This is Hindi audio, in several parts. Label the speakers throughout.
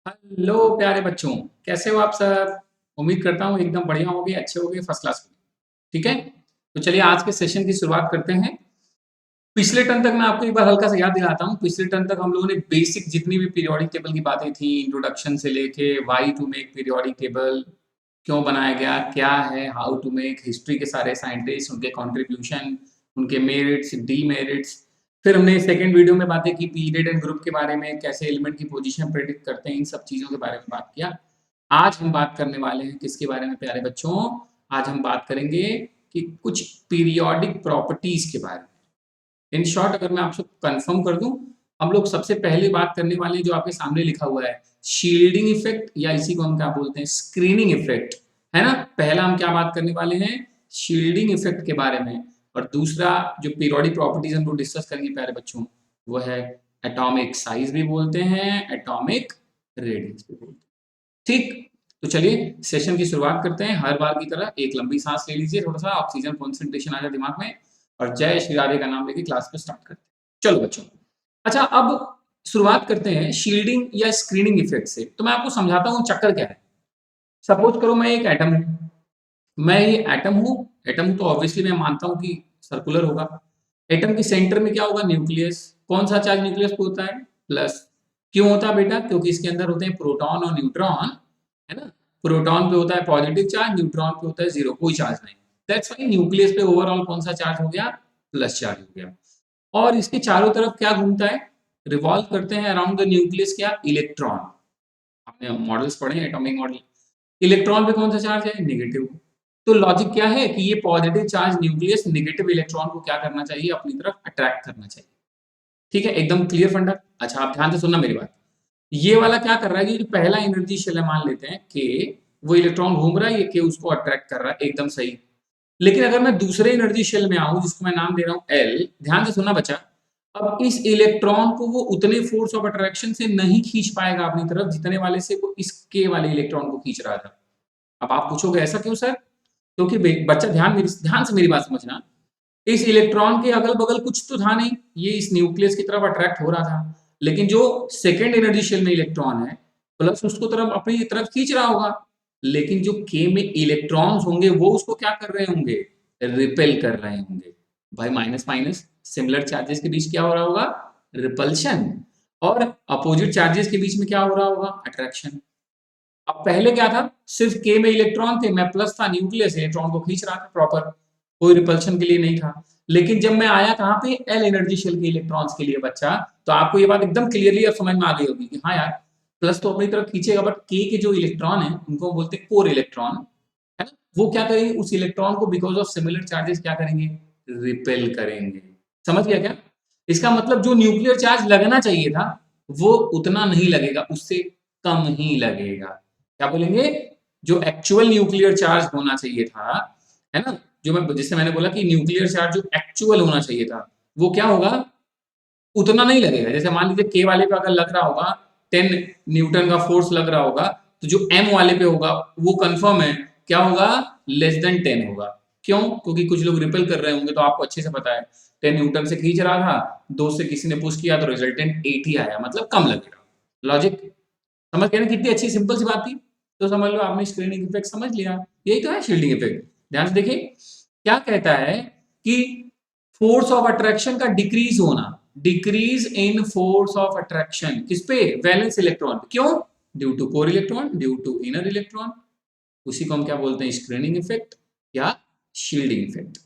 Speaker 1: हेलो प्यारे बच्चों, कैसे हो आप सब? उम्मीद करता हूँ एकदम बढ़िया होगे, अच्छे होगे, फर्स्ट क्लास होगे। ठीक है, तो चलिए आज के सेशन की शुरुआत करते हैं। पिछले टर्म तक मैं आपको एक बार हल्का सा याद दिलाता हूँ। पिछले टर्म तक हम लोगों ने बेसिक जितनी भी पीरियोडिक टेबल की बातें थी, इंट्रोडक्शन से लेके why to make periodic table, क्यों बनाया गया, क्या है, हाउ टू मेक, हिस्ट्री के सारे साइंटिस्ट, उनके कॉन्ट्रीब्यूशन, उनके मेरिट्स, डीमेरिट्स। फिर हमने सेकंड वीडियो में बातें की पीरियड एंड ग्रुप के बारे में, कैसे एलिमेंट की पोजीशन प्रेडिक्ट करते हैं, इन सब चीज़ों के बारे में बात किया। आज हम बात करने वाले हैं किसके बारे में प्यारे बच्चों? आज हम बात करेंगे कि कुछ पीरियोडिक प्रॉपर्टीज के बारे में। इन शॉर्ट अगर मैं आपसे कंफर्म कर दूं, हम लोग सबसे पहले बात करने वाले हैं जो आपके सामने लिखा हुआ है, शील्डिंग इफेक्ट, या इसी को हम क्या बोलते हैं, स्क्रीनिंग इफेक्ट, है ना। पहला हम क्या बात करने वाले हैं, शील्डिंग इफेक्ट के बारे में। और दूसरा जो पीरियोडिक प्रॉपर्टीज हम लोग डिस्कस करेंगे प्यारे बच्चों, वो है एटॉमिक साइज भी बोलते हैं, एटॉमिक रेडियस भी बोलते हैं। ठीक, तो चलिए सेशन की शुरुआत करते हैं। हर बार की तरह एक लंबी सांस ले लीजिए, थोड़ा सा ऑक्सीजन कॉन्सेंट्रेशन आ जाए दिमाग में, और जय श्री राधे का नाम लेके क्लास को स्टार्ट करते हैं। चलो बच्चों, अच्छा अब शुरुआत करते हैं शील्डिंग या स्क्रीनिंग इफेक्ट से। तो मैं आपको समझाता हूँ चक्कर क्या है। सपोज करो मैं एक एटम हूँ, मैं ये एटम हूँ। एटम हूँ तो ऑब्वियसली मैं मानता हूँ कि सर्कुलर होगा। एटम के सेंटर में क्या होगा, न्यूक्लियस। कौन सा चार्ज न्यूक्लियस पे होता है? प्लस। क्यों होता है बेटा? क्योंकि इसके अंदर होते हैं प्रोटॉन और न्यूट्रॉन, है ना। प्रोटॉन पे होता है पॉजिटिव चार्ज, न्यूट्रॉन पे होता है जीरो, कोई चार्ज नहीं। दैट्स व्हाई न्यूक्लियस पे ओवरऑल कौन सा चार्ज हो गया? प्लस चार्ज हो गया। और इसके चारों तरफ क्या घूमता है, रिवॉल्व करते हैं अराउंड द न्यूक्लियस, क्या? इलेक्ट्रॉन। आपने मॉडल्स पढ़े हैं, एटॉमिक मॉडल। इलेक्ट्रॉन पे कौन सा चार्ज है? नेगेटिव। तो लॉजिक क्या है कि ये positive charge nucleus negative electron को क्या करना चाहिए, अपनी तरफ अट्रैक्ट करना चाहिए। ठीक है, एकदम क्लियर फंडा। अच्छा आप ध्यान से सुनना मेरी बात। ये वाला क्या कर रहा है, ये जो पहला एनर्जी शेल है, मान लेते हैं कि वो इलेक्ट्रॉन घूम रहा है, ये के उसको अट्रैक्ट कर रहा है, एकदम सही। लेकिन अगर मैं दूसरे एनर्जी शेल में आऊं, जिसको मैं नाम दे रहा हूं एल, ध्यान से सुनना बच्चा। अब इस इलेक्ट्रॉन को वो उतने फोर्स ऑफ अट्रैक्शन से नहीं खींच पाएगा अपनी तरफ, जितने वाले से वो इस के वाले इलेक्ट्रॉन को खींच रहा था। अब आप पूछोगे ऐसा क्यों सर? क्योंकि बच्चा ध्यान से मेरी बात समझना। इस इलेक्ट्रॉन के अगल बगल कुछ तो था नहीं, ये इस न्यूक्लियस की तरफ अट्रैक्ट हो रहा था। लेकिन जो सेकेंड एनर्जी शेल में इलेक्ट्रॉन है, प्लस उसको तरफ अपनी तरफ खींच रहा होगा। लेकिन जो के में इलेक्ट्रॉन्स होंगे वो उसको क्या कर रहे होंगे? रिपेल कर रहे होंगे। भाई माइनस माइनस सिमिलर चार्जेस के बीच क्या हो रहा होगा? रिपल्शन। और अपोजिट चार्जेस के बीच में क्या हो रहा होगा? अट्रैक्शन। अब पहले क्या था, सिर्फ के में इलेक्ट्रॉन थे, मैं प्लस था, न्यूक्लियस इलेक्ट्रॉन को खींच रहा था प्रॉपर, कोई रिपल्शन के लिए नहीं था। लेकिन जब मैं आया कहां पे, एल एनर्जी शेल के इलेक्ट्रॉन्स के लिए बच्चा, तो आपको ये बात एकदम क्लियरली अब समझ में आ गई होगी कि हाँ यार, प्लस तो अपनी तरफ खींचेगा, बट के जो इलेक्ट्रॉन है उनको बोलते हैं कोर इलेक्ट्रॉन, है ना। वो क्या करेंगे, उस इलेक्ट्रॉन को बिकॉज ऑफ सिमिलर चार्जेस क्या करेंगे? रिपेल करेंगे। समझ गया क्या? इसका मतलब जो न्यूक्लियर चार्ज लगना चाहिए था वो उतना नहीं लगेगा, उससे कम ही लगेगा। क्या बोलेंगे? जो एक्चुअल न्यूक्लियर चार्ज होना चाहिए था, है ना, जो मैं जिससे मैंने बोला कि न्यूक्लियर चार्ज जो एक्चुअल होना चाहिए था, वो क्या होगा? उतना नहीं लगेगा। जैसे मान लीजिए के वाले पे अगर लग रहा होगा 10 न्यूटन का फोर्स लग रहा होगा, तो जो एम वाले पे होगा वो कंफर्म है क्या होगा? लेस देन 10 होगा। क्यों? क्योंकि कुछ लोग रिपेल कर रहे होंगे, तो आपको अच्छे से पता है 10 न्यूटन से खींच रहा था, 2 से किसी ने पुश किया तो रिजल्टेंट 8 ही आया, मतलब कम लगेगा। लॉजिक समझ गए ना? कितनी अच्छी सिंपल सी बात थी। तो समझ लो आपने स्क्रीनिंग इफेक्ट समझ लिया। यही तो है शील्डिंग इफेक्ट। ध्यान से देखिए क्या कहता है कि फोर्स ऑफ अट्रैक्शन का डिक्रीज होना, decrease in force of attraction किस पे? Valence electron. क्यों? Due to core electron, due to inner electron. उसी को हम क्या बोलते हैं? स्क्रीनिंग इफेक्ट या शील्डिंग इफेक्ट,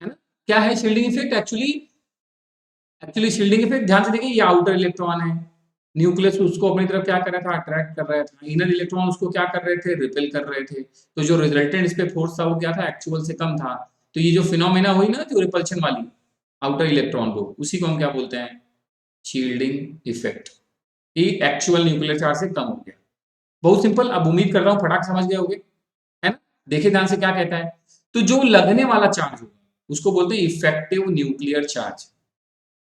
Speaker 1: है ना। क्या है shielding effect? Actually shielding effect ध्यान से देखिए, ये आउटर इलेक्ट्रॉन है, न्यूक्लियस उसको अपनी तरफ क्या कर रहा था? अट्रैक्ट कर रहा था। इनर इलेक्ट्रॉन उसको क्या कर रहे थे? रिपेल कर रहे थे। तो जो रिजल्टेंट इस पे फोर्स था वो क्या था? एक्चुअल से कम था। तो ये जो फिनोमेना हुई ना, जो रिपल्शन वाली आउटर इलेक्ट्रॉन को, उसी को हम क्या बोलते हैं? Shielding effect. ये एक्चुअल न्यूक्लियर चार्ज से कम हो गया। बहुत सिंपल। अब उम्मीद कर रहा हूँ फटाक समझ गए होगे, है ना। देखिए ध्यान से क्या कहता है, तो जो लगने वाला चार्ज होगा उसको बोलते हैं इफेक्टिव न्यूक्लियर चार्ज।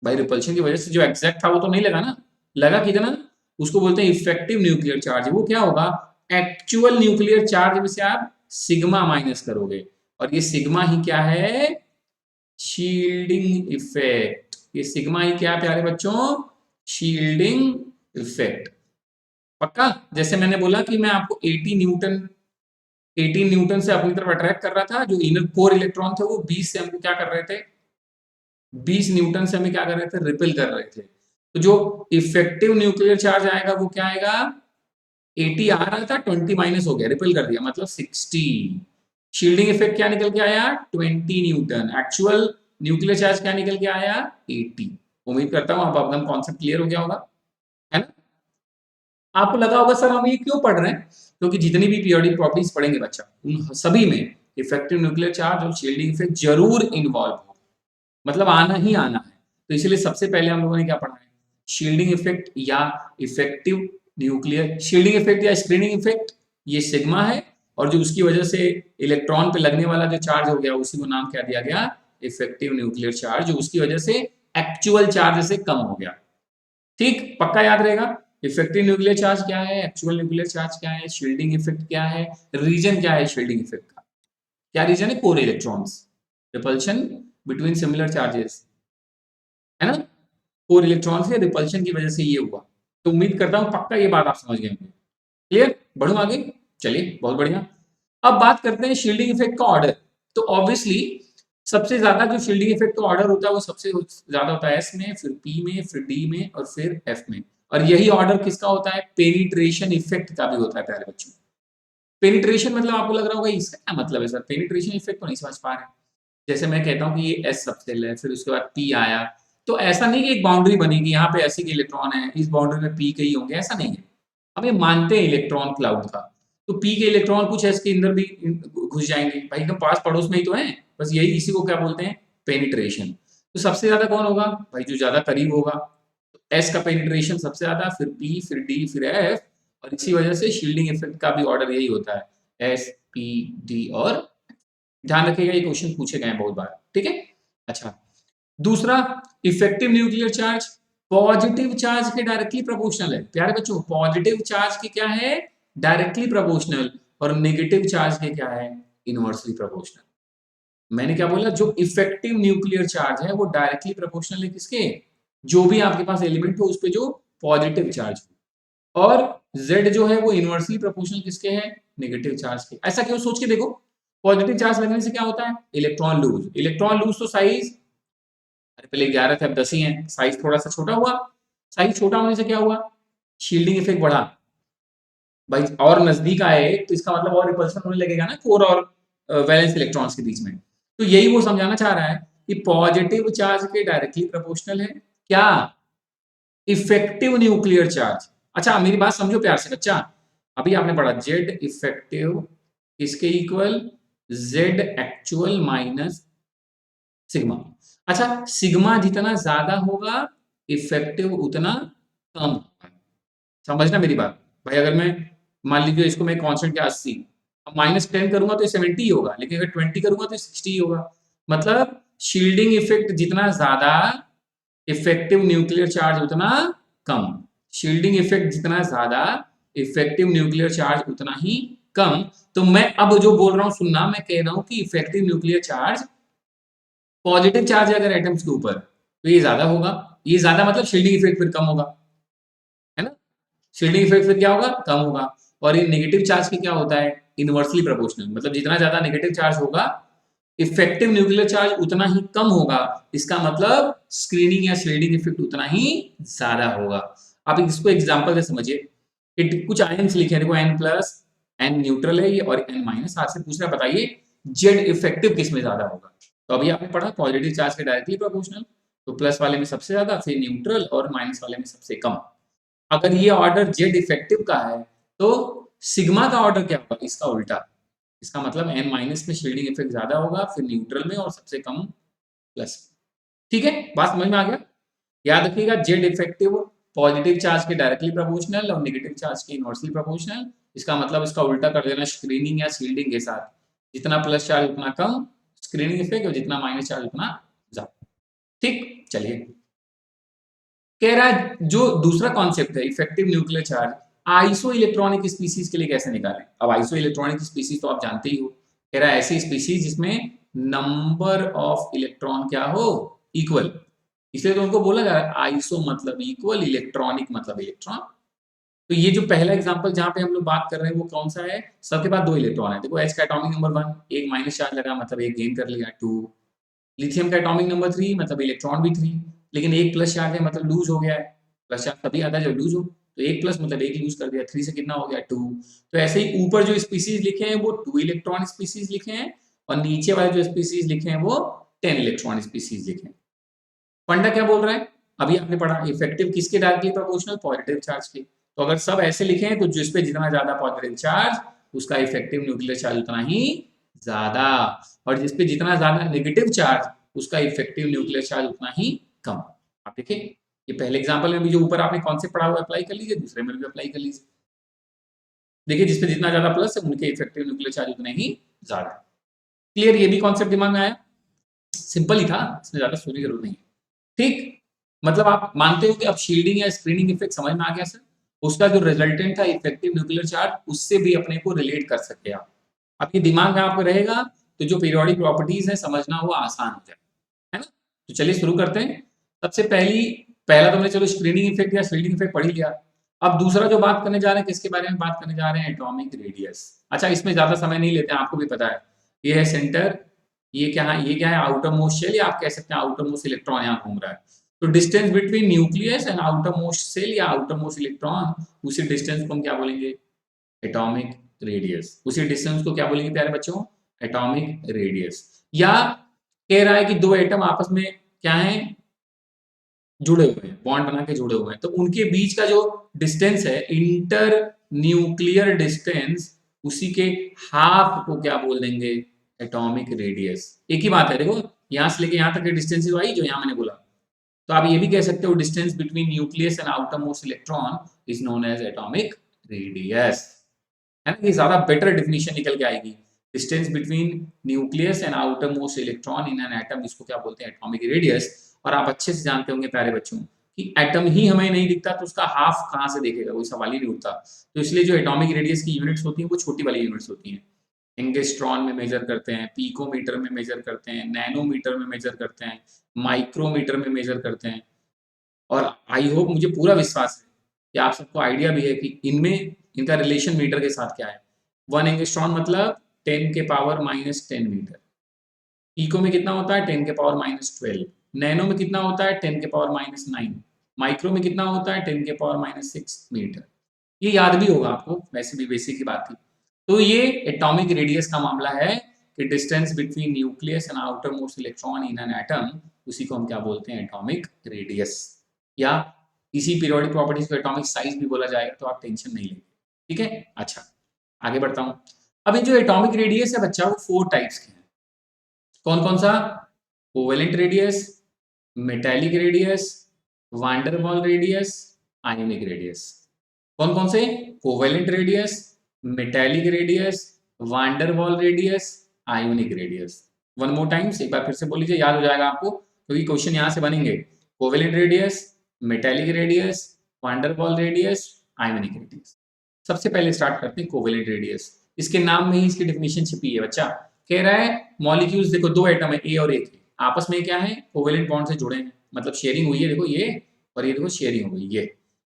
Speaker 1: भाई रिपल्शन की वजह से जो एग्जैक्ट था वो तो नहीं लगा ना, लगा कितना? उसको बोलते हैं इफेक्टिव न्यूक्लियर चार्ज। वो क्या होगा? एक्चुअल न्यूक्लियर चार्ज में से आप सिग्मा माइनस करोगे, और ये सिग्मा ही क्या है? Shielding effect. ये सिग्मा ही क्या प्यारे बच्चों? Shielding effect. पक्का? जैसे मैंने बोला कि मैं आपको 18 न्यूटन से अपनी तरफ अट्रैक्ट कर रहा था, जो इनर कोर इलेक्ट्रॉन थे वो 20 से हमको क्या कर रहे थे, 20 न्यूटन से हमें क्या कर रहे थे, रिपेल कर रहे थे। तो जो इफेक्टिव न्यूक्लियर चार्ज आएगा वो क्या आएगा, 80 आ रहा था, 20 माइनस हो गया, रिपेल कर दिया, मतलब 60। शील्डिंग इफेक्ट क्या निकल के आया, 20 न्यूटन। एक्चुअल न्यूक्लियर चार्ज क्या निकल के आया, 80। उम्मीद करता हूं आप एकदम कॉन्सेप्ट क्लियर हो गया होगा, है ना? आपको लगा होगा सर हम ये क्यों पढ़ रहे हैं, क्योंकि जितनी भी पीरियोडिक प्रॉपर्टीज पढ़ेंगे बच्चा, उन सभी में इफेक्टिव न्यूक्लियर चार्ज और शील्डिंग इफेक्ट जरूर इन्वॉल्व हो, मतलब आना ही आना है। तो इसलिए सबसे पहले हम लोगों ने क्या पढ़ा है, शील्डिंग इफेक्ट या इफेक्टिव न्यूक्लियर शील्डिंग इफेक्ट या स्क्रीनिंग इफेक्ट, ये सिग्मा है, और जो उसकी वजह से इलेक्ट्रॉन पे लगने वाला जो चार्ज हो गया उसी को नाम क्या दिया गया, इफेक्टिव न्यूक्लियर चार्ज, जो उसकी वजह से एक्चुअल चार्ज से कम हो गया। ठीक, पक्का याद रहेगा। इफेक्टिव न्यूक्लियर चार्ज क्या है, एक्चुअल न्यूक्लियर चार्ज क्या है, शील्डिंग इफेक्ट क्या है, रीजन क्या है शील्डिंग इफेक्ट का, क्या रीजन है, core electrons, repulsion between similar charges, है ना? कोर इलेक्ट्रॉन से रिपल्शन की वजह से ये हुआ। तो उम्मीद करता हूं पक्का ये बात आप समझ गए होंगे। क्लियर, बढ़ू आगे, चलिए बहुत बढ़िया। अब बात करते हैं शील्डिंग इफेक्ट का ऑर्डर। तो ऑब्वियसली सबसे ज्यादा जो शील्डिंग इफेक्ट का ऑर्डर होता है वो सबसे ज्यादा होता है एस में, फिर पी में, फिर डी में और फिर एफ में। और यही ऑर्डर किसका होता है, पेनिट्रेशन इफेक्ट का भी होता है प्यारे बच्चों। पेनिट्रेशन मतलब आपको लग रहा होगा इसका क्या मतलब है सर, पेनिट्रेशन इफेक्ट तो नहीं समझ पा रहे। जैसे मैं कहता हूँ कि ये एस सबसेल है, फिर उसके बाद पी आया, तो ऐसा नहीं कि एक बाउंड्री बनेगी यहाँ पे ऐसे के इलेक्ट्रॉन है, इस बाउंड्री में पी के ही होंगे, ऐसा नहीं है। हम ये मानते हैं इलेक्ट्रॉन क्लाउड का, तो पी के इलेक्ट्रॉन कुछ एस के अंदर भी घुस जाएंगे, भाई एकदम पास पड़ोस में ही तो है, बस यही इसी को क्या बोलते हैं, पेनिट्रेशन। तो सबसे ज्यादा कौन होगा भाई, जो ज्यादा करीब होगा, तो एस का पेनिट्रेशन सबसे ज्यादा, फिर पी, फिर डी, फिर एफ, और इसी वजह से शील्डिंग इफेक्ट का भी ऑर्डर यही होता है, एस, पी, डी और, ध्यान रखिएगा ये क्वेश्चन पूछे गए हैं बहुत बार, ठीक है। अच्छा, दूसरा, effective nuclear charge positive charge के डायरेक्टली प्रोपोर्शनल है प्यारे बच्चों, पॉजिटिव चार्ज के क्या है, डायरेक्टली प्रोपोर्शनल, और नेगेटिव चार्ज के क्या है, इनवर्सली प्रोपोर्शनल। मैंने क्या बोला, जो इफेक्टिव न्यूक्लियर चार्ज है वो डायरेक्टली प्रोपोर्शनल है किसके, जो भी आपके पास एलिमेंट हो उस पे जो पॉजिटिव चार्ज हो, और Z जो है वो इनवर्सली प्रोपोर्शनल किसके है, नेगेटिव चार्ज के। ऐसा क्यों, सोच के देखो, पॉजिटिव चार्ज लगने से क्या होता है, इलेक्ट्रॉन लूज, इलेक्ट्रॉन लूज तो साइज, अरे पहले 11 थे अब 10 ही है, साइज थोड़ा सा छोटा हुआ, साइज छोटा होने से क्या हुआ, शील्डिंग इफेक्ट बढ़ा, भाई और नजदीक आए तो इसका मतलब और रिपल्शन होने लगेगा ना कोर और वैलेंस इलेक्ट्रॉन्स के बीच में। तो यही वो समझाना चाह रहा है कि पॉजिटिव चार्ज के डायरेक्टली प्रोपोर्शनल है क्या, इफेक्टिव न्यूक्लियर चार्ज। अच्छा मेरी बात समझो प्यार से बच्चा, अभी आपने पढ़ा जेड इफेक्टिव किसके equal, Z actual minus sigma. अच्छा, सिग्मा जितना ज्यादा होगा इफेक्टिव उतना कम होगा, समझना मेरी बात। भाई अगर मैं मान लीजिए इसको मैं कांस्टेंट क्या 80, अब -10 करूंगा तो 70 ही होगा, लेकिन अगर 20 करूंगा तो 60 ही होगा। मतलब शील्डिंग इफेक्ट जितना ज्यादा, इफेक्टिव न्यूक्लियर चार्ज उतना कम, शील्डिंग इफेक्ट जितना ज्यादा, इफेक्टिव न्यूक्लियर चार्ज उतना ही कम। तो मैं अब जो बोल रहा हूं सुनना, मैं कह रहा हूं कि effective nuclear charge, positive charge है अगर एटम्स के ऊपर तो ये ज्यादा होगा, ये ज्यादा मतलब शील्डिंग इफेक्ट फिर कम होगा, है ना? शील्डिंग इफेक्ट फिर क्या होगा, कम होगा। और ये नेगेटिव चार्ज की क्या होता है, इनवर्सली प्रोपोर्शनल, मतलब जितना ज्यादा नेगेटिव चार्ज होगा इफेक्टिव न्यूक्लियर चार्ज उतना ही कम होगा, इसका मतलब स्क्रीनिंग या शील्डिंग इफेक्ट उतना ही ज्यादा होगा। आप इसको एग्जांपल से समझिए, कुछ आयंस लिखे हैं, देखो n प्लस, n न्यूट्रल है ये, और n माइनस, आपसे पूछ रहा बताइए जेड इफेक्टिव किस में ज्यादा होगा। तो अभी आपने पढ़ा पॉजिटिव चार्ज के डायरेक्टली प्रोपोर्शनल, तो प्लस वाले में सबसे ज्यादा, फिर न्यूट्रल, और माइनस वाले में सबसे कम। अगर ये ऑर्डर जेड इफेक्टिव का है तो सिग्मा का ऑर्डर क्या होगा, इसका उल्टा, इसका मतलब n माइनस में शील्डिंग इफेक्ट ज्यादा होगा, फिर न्यूट्रल में, और सबसे कम प्लस। ठीक है, बात समझ में आ गया। याद रखिएगा जेड इफेक्टिव पॉजिटिव चार्ज के डायरेक्टली प्रोपोर्शनल और नेगेटिव चार्ज के इनवर्सली प्रोपोर्शनल, इसका मतलब इसका उल्टा कर देना स्क्रीनिंग या शील्डिंग के साथ, जितना प्लस चार्ज उतना कम स्क्रीनिंग इफेक्ट, और जितना माइनस चार्ज उतना ज्यादा। ठीक, चलिए कह रहा है जो दूसरा कॉन्सेप्ट है effective nuclear charge, iso electronic species के लिए कैसे निकालें। अब आइसो इलेक्ट्रॉनिक स्पीसीज तो आप जानते ही हो, कह रहा है ऐसी स्पीसीज जिसमें नंबर ऑफ इलेक्ट्रॉन क्या हो, इक्वल, इसलिए तो उनको बोला जा रहा है आइसो मतलब इक्वल, इलेक्ट्रॉनिक मतलब इलेक्ट्रॉन। तो ये जो पहला एग्जांपल जहाँ पे हम लोग बात कर रहे हैं वो कौन सा है, सबके पास 2 इलेक्ट्रॉन है। देखो H का एटॉमिक नंबर 1, एक माइनस चार्ज लगा मतलब एक गेन कर लिया 2। लिथियम का एटॉमिक नंबर 3 मतलब इलेक्ट्रॉन भी 3, लेकिन एक प्लस चार्ज है मतलब लूज हो गया है। प्लस चार्ज तभी आता है जब लूज हो, तो एक प्लस मतलब एक लूज कर दिया, 3 से कितना हो गया 2। तो ऐसे ही ऊपर जो स्पीसीज लिखे हैं वो 2 इलेक्ट्रॉन स्पीसीज लिखे हैं, और नीचे वाले जो स्पीसीज लिखे हैं वो 10 इलेक्ट्रॉन स्पीसीज लिखे हैं। फंडा क्या बोल रहा है, अभी आपने पढ़ा इफेक्टिव किसके डायरेक्टली प्रोपोर्शनल, पॉजिटिव चार्ज के। तो अगर सब ऐसे लिखे हैं तो जिस पे जितना ज्यादा पॉजिटिव चार्ज उसका इफेक्टिव न्यूक्लियर चार्ज उतना ही ज्यादा, और जिस पे जितना ज्यादा नेगेटिव चार्ज उसका इफेक्टिव न्यूक्लियर चार्ज उतना ही कम। आप देखिए ये पहले एग्जांपल में भी जो ऊपर आपने कॉन्सेप्ट पढ़ा हुआ अप्लाई कर लीजिए, दूसरे में भी अप्लाई कर लीजिए। देखिए जिसपे जितना ज्यादा प्लस है उनके इफेक्टिव न्यूक्लियर चार्ज उतने ही ज्यादा। क्लियर, ये भी कॉन्सेप्ट दिमाग में आया, सिंपल ही था, इसमें ज्यादा सोचने की जरूरत नहीं है। ठीक, मतलब आप मानते हो कि अब शील्डिंग या स्क्रीनिंग इफेक्ट समझ में आ गया सर, उसका जो रिजल्टेंट था इफेक्टिव न्यूक्लियर चार्ज उससे भी अपने को रिलेट कर सके आप। अब ये दिमाग में आपको रहेगा तो जो पीरियोडिक प्रॉपर्टीज है समझना वो आसान हो जाए, है ना। तो चलिए शुरू करते हैं। सबसे पहला तो हमने चलो स्क्रीनिंग इफेक्ट या शील्डिंग इफेक्ट पढ़ ही लिया। अब दूसरा जो बात करने जा रहे हैं किसके बारे में बात करने जा रहे हैं, एटॉमिक रेडियस। अच्छा इसमें ज्यादा समय नहीं लेते हैं, आपको भी पता है ये है सेंटर, ये क्या है आउटर मोस्ट शेल, या आप कह सकते हैं आउटर मोस्ट इलेक्ट्रॉन यहाँ घूम रहा है। तो distance between nucleus and outermost shell या आउटर मोस्ट इलेक्ट्रॉन, उसी डिस्टेंस को हम क्या बोलेंगे, एटॉमिक रेडियस। उसी डिस्टेंस को क्या बोलेंगे प्यारे बच्चों, एटॉमिक रेडियस। या कह रहा है कि दो एटम आपस में क्या है, जुड़े हुए हैं, बॉन्ड बना के जुड़े हुए हैं, तो उनके बीच का जो डिस्टेंस है इंटर न्यूक्लियर डिस्टेंस, उसी के हाफ को क्या बोल देंगे, एटॉमिक रेडियस। एक ही बात है, देखो यहां से लेके यहां तक की डिस्टेंस तो आई जो यहां मैंने बोला, तो आप ये भी कह सकते हो distance between nucleus and outermost electron is known as atomic radius, है ना। ये ज्यादा बेटर डेफिनेशन निकल के आएगी, distance between nucleus and outermost electron in an atom, इसको क्या बोलते हैं, एटॉमिक रेडियस। और आप अच्छे से जानते होंगे प्यारे बच्चों कि एटम ही हमें नहीं दिखता तो उसका हाफ कहाँ से देखेगा, कोई सवाल ही नहीं उठता। तो इसलिए जो एटॉमिक रेडियस की यूनिट्स होती हैं वो छोटी वाली यूनिट्स होती हैं, एंगस्ट्रॉन में मेजर करते हैं, पिकोमीटर में मेजर करते हैं, नैनोमीटर में मेजर करते हैं, माइक्रोमीटर में मेजर करते हैं। और आई होप, मुझे पूरा विश्वास है कि आप सबको आइडिया भी है कि इनमें इनका रिलेशन मीटर के साथ क्या है। 1 एंगस्ट्रॉन मतलब 10 के पावर -10 मीटर, पिको में कितना होता है 10 के पावर -12, नैनो में कितना होता है 10 के पावर -9, माइक्रो में कितना होता है 10 के पावर -6 मीटर। ये याद भी होगा आपको, वैसे भी बेसिक की बात थी। तो ये एटॉमिक रेडियस का मामला है कि distance between nucleus and outermost electron in an atom, उसी को हम क्या बोलते हैं, एटॉमिक रेडियस। या इसी पीरियोडिक प्रॉपर्टीज को एटॉमिक साइज भी बोला जाएगा, तो आप टेंशन नहीं लेंगे, ठीक है। अच्छा आगे बढ़ता हूँ। अब ये जो एटॉमिक रेडियस है बच्चा वो 4 टाइप्स के हैं। कौन कौन सा, covalent radius, metallic radius, van der Waals radius, ionic radius. कौन कौन से, covalent radius, metallic radius, van der Waals radius, ionic radius. One more times, एक बार फिर से बोल लीजिए, याद हो जाएगा आपको क्योंकि क्वेश्चन यहां से बनेंगे। Covalent radius, metallic radius, van der Waals radius, ionic radius. सबसे पहले स्टार्ट करते हैं कोवेलेंट रेडियस। इसके नाम में ही इसकी डेफिनेशन छिपी है बच्चा। कह रहा है मॉलिक्यूल्स, देखो दो एटम है ए और ए, आपस में क्या है, कोवेलेंट बॉन्ड से जुड़े हैं, मतलब शेयरिंग हुई है, देखो ये और ये देखो शेयरिंग हो गई ये।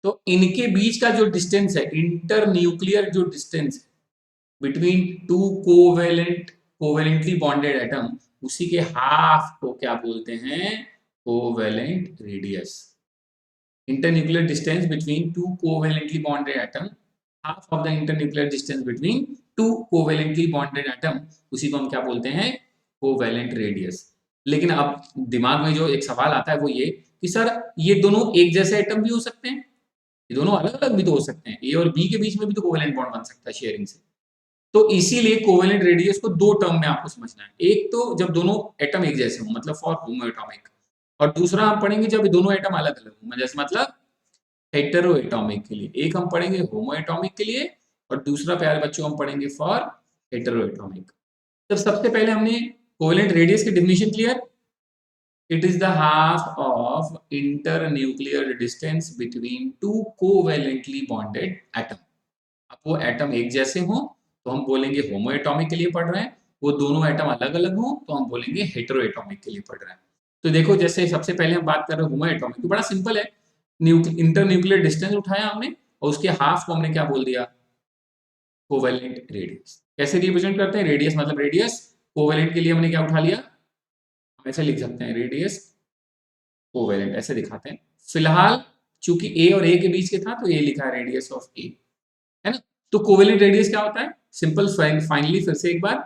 Speaker 1: तो इनके बीच का जो डिस्टेंस है, इंटर न्यूक्लियर जो डिस्टेंस है between two covalently bonded atom, उसी के हाफ को क्या बोलते हैं, covalent radius. Internuclear distance between two covalently bonded atom, half of the internuclear distance between two covalently bonded atom, उसी को हम क्या बोलते हैं, कोवेलेंट रेडियस। लेकिन अब दिमाग में जो एक सवाल आता है वो ये कि सर ये दोनों एक जैसे एटम भी हो सकते हैं, ये दोनों अलग अलग भी तो हो सकते हैं, ए और बी के बीच में भी तो कोवेलेंट बॉन्ड बन सकता है शेयरिंग से। तो इसीलिए कोवेलेंट रेडियस को दो टर्म में आपको समझना है, एक तो जब दोनों एटम एक जैसे हो मतलब फॉर होमोएटॉमिक, और दूसरा हम पढ़ेंगे जब दोनों एटम अलग अलग हो, जैसे मतलब हेटेरोएटॉमिक के लिए। एक हम पढ़ेंगे होमोएटॉमिक के लिए और दूसरा प्यारे बच्चों हम पढ़ेंगे फॉर हेटेरोएटॉमिक। तो सबसे पहले हमने कोवेलेंट रेडियस की definition clear, it is the half of internuclear distance between two covalently bonded atom. अब वो एटम एक जैसे हो तो हम बोलेंगे होमोएटॉमिक के लिए पढ़ रहे हैं, वो दोनों एटम अलग अलग हो तो हम बोलेंगे हेटेरोएटॉमिक के लिए पढ़ रहे हैं। तो देखो जैसे सबसे पहले हम बात कर रहे हैं होमोएटॉमिक, तो बड़ा सिंपल है, इंटरन्यूक्लियर डिस्टेंस उठाया हमने और उसके हाफ को हमने क्या बोल दिया, कोवेलेंट रेडियस। कैसे रिप्रेजेंट करते हैं, रेडियस मतलब रेडियस, कोवेलेंट के लिए हमने क्या उठा लिया, हम ऐसे लिख सकते हैं रेडियस कोवेलेंट, ऐसे दिखाते हैं। फिलहाल चूंकि ए और ए के बीच के था तो ए लिखा है रेडियस ऑफ ए, है ना। तो कोवेलेंट रेडियस क्या होता है, सिंपल, फाइनली फिर से एक बार,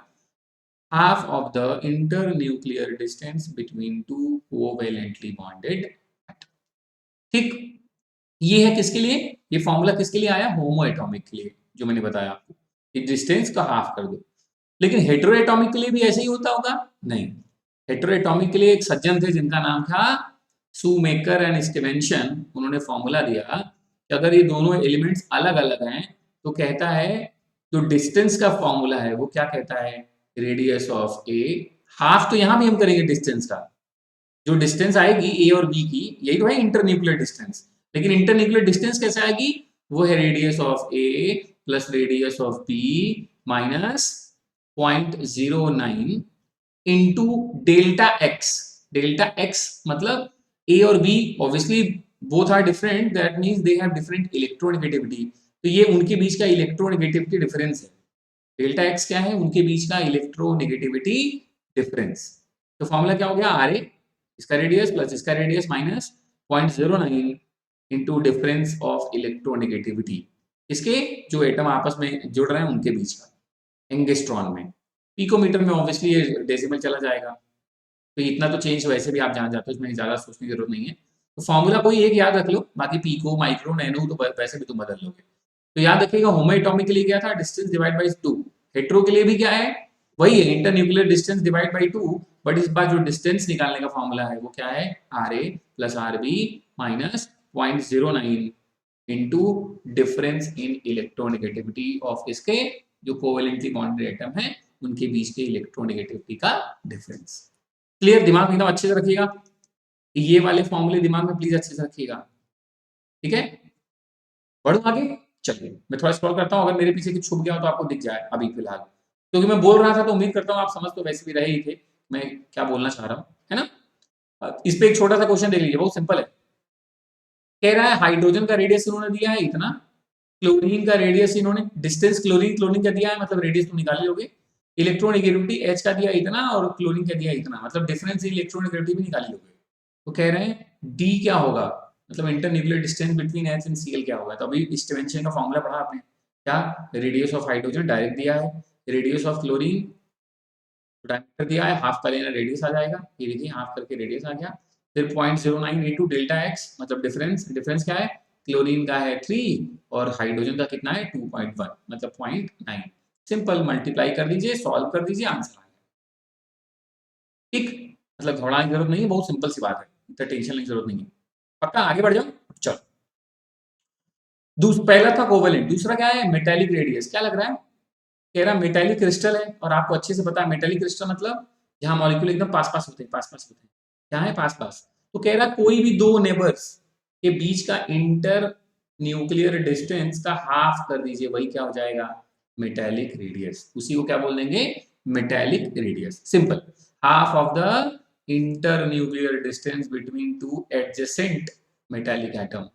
Speaker 1: half of the internuclear distance between two covalently bonded atoms। ठीक, ये है किसके लिए, ये फॉर्मूला किसके लिए आया, होमो एटॉमिक के लिए, जो मैंने बताया आपको कि डिस्टेंस का हाफ कर दो। लेकिन हेटेरो एटॉमिक के लिए भी ऐसे ही होता होगा, नहीं। हेटेरो एटॉमिक के लिए एक सज्जन थे जिनका नाम था शूमेकर एंड स्टीवेंसन, उन्होंने फॉर्मूला दिया कि अगर ये दोनों एलिमेंट्स अलग अलग हैं तो कहता है जो डिस्टेंस का फॉर्मूला है वो क्या कहता है, रेडियस ऑफ ए, हाफ तो यहां भी हम करेंगे डिस्टेंस का, जो डिस्टेंस आएगी ए और बी की, यही तो है इंटरन्यूक्लियर डिस्टेंस, लेकिन इंटरन्यूक्लियर डिस्टेंस कैसे आएगी, वो है radius of A plus radius of B minus 0.09 into delta X. Delta X मतलब ए और B obviously both are different, that means they have different electronegativity, तो ये उनके बीच का इलेक्ट्रोनेगेटिविटी डिफरेंस है। डेल्टा एक्स क्या है, उनके बीच का इलेक्ट्रोनेगेटिविटी डिफरेंस। तो फॉर्मूला क्या हो गया, आर ए इसका रेडियस प्लस इसका radius minus 0.09 into difference of electronegativity, इसके जो एटम आपस में जुड़ रहे हैं उनके बीच का, एंगस्ट्रॉन में। पिकोमीटर में ऑब्वियसली ये डेसिमल चला जाएगा, तो इतना तो चेंज वैसे भी आप जान जाते हो, इसमें ज़्यादा सोचने की जरूरत नहीं है। तो फॉर्मूला कोई एक याद रख लो, बाकी पिको माइक्रो नैनो तो वैसे भी तुम बदल लोगे। तो याद रखिएगा होमो एटॉमिक के लिए क्या था, डिस्टेंस डिवाइड बाई 2, हेटेरो के लिए भी क्या है, वही है internuclear distance divide by 2, but इस बार जो डिस्टेंस निकालने का फॉर्मूला है वो क्या है, R A plus R B minus 0.09 into difference in electronegativity of इसके जो कोवेलेंटली बॉन्डेड एटम है उनके बीच के इलेक्ट्रोनेगेटिविटी का डिफरेंस। क्लियर, दिमाग एकदम अच्छे से रखिएगा, ये वाले फॉर्मूले दिमाग में प्लीज अच्छे से रखिएगा, ठीक है। बढ़ो आगे, चलिए मैं थोड़ा स्क्रॉल करता हूँ, अगर मेरे पीछे कुछ छुप गया हो तो आपको दिख जाए अभी फिलहाल, क्योंकि मैं बोल रहा था तो उम्मीद करता हूँ आप समझ तो वैसे भी रहे ही थे मैं क्या बोलना चाह रहा हूँ, है ना। इस पे एक छोटा सा क्वेश्चन देख लीजिए, बहुत सिंपल है। कह रहा है हाइड्रोजन का रेडियस इन्होंने दिया है इतना, क्लोरीन का रेडियस इन्होंने, डिस्टेंस क्लोरीन क्लोरीन का दिया है मतलब रेडियस तुम निकाल लोगे, इलेक्ट्रोनेगेटिविटी एच का दिया इतना और क्लोरीन का दिया इतना, मतलब डिफरेंस इन इलेक्ट्रोनेगेटिविटी भी निकाल लोगे। तो कह रहे हैं डी क्या होगा, मतलब internuclear distance between H and CL क्या होगा। तो अभी स्टीवेंसन का फॉर्मूला पढ़ा आपने, क्या, रेडियस ऑफ हाइड्रोजन डायरेक्ट दिया है, रेडियस ऑफ क्लोरीन डायमीटर दिया है, हाफ का लेना रेडियस आ जाएगा, ये देखिए हाफ करके रेडियस आ गया, फिर 0.09 इंटू डेल्टा एक्स मतलब डिफरेंस, डिफरेंस क्या है, क्लोरीन का है 3 और हाइड्रोजन का कितना है 2.1 मतलब 0.9, सिंपल मल्टीप्लाई कर दीजिए, सॉल्व कर दीजिए, आंसर आ गया। ठीक, मतलब घबराने की जरूरत नहीं है, बहुत सिंपल सी बात है, इतना टेंशन लेने की जरूरत नहीं है। पक्का, आगे बढ़ जाओ, चलो। पहला था कोवेलेंट, दूसरा क्या है, मेटेलिक रेडियस। क्या लग रहा है, कह रहा मेटेलिक क्रिस्टल है, और आपको अच्छे से पता है मेटेलिक क्रिस्टल मतलब जहां मॉलिक्यूल एकदम पास पास होते हैं, पास पास होते हैं, क्या है पास पास। तो कह रहा कोई भी दो नेबर्स के बीच का इंटर न्यूक्लियर डिस्टेंस का हाफ कर दीजिए, वही क्या हो जाएगा, मेटेलिक रेडियस। उसी को क्या बोल देंगे, metallic radius, simple, half of the inter nuclear distance between two adjacent metallic atom.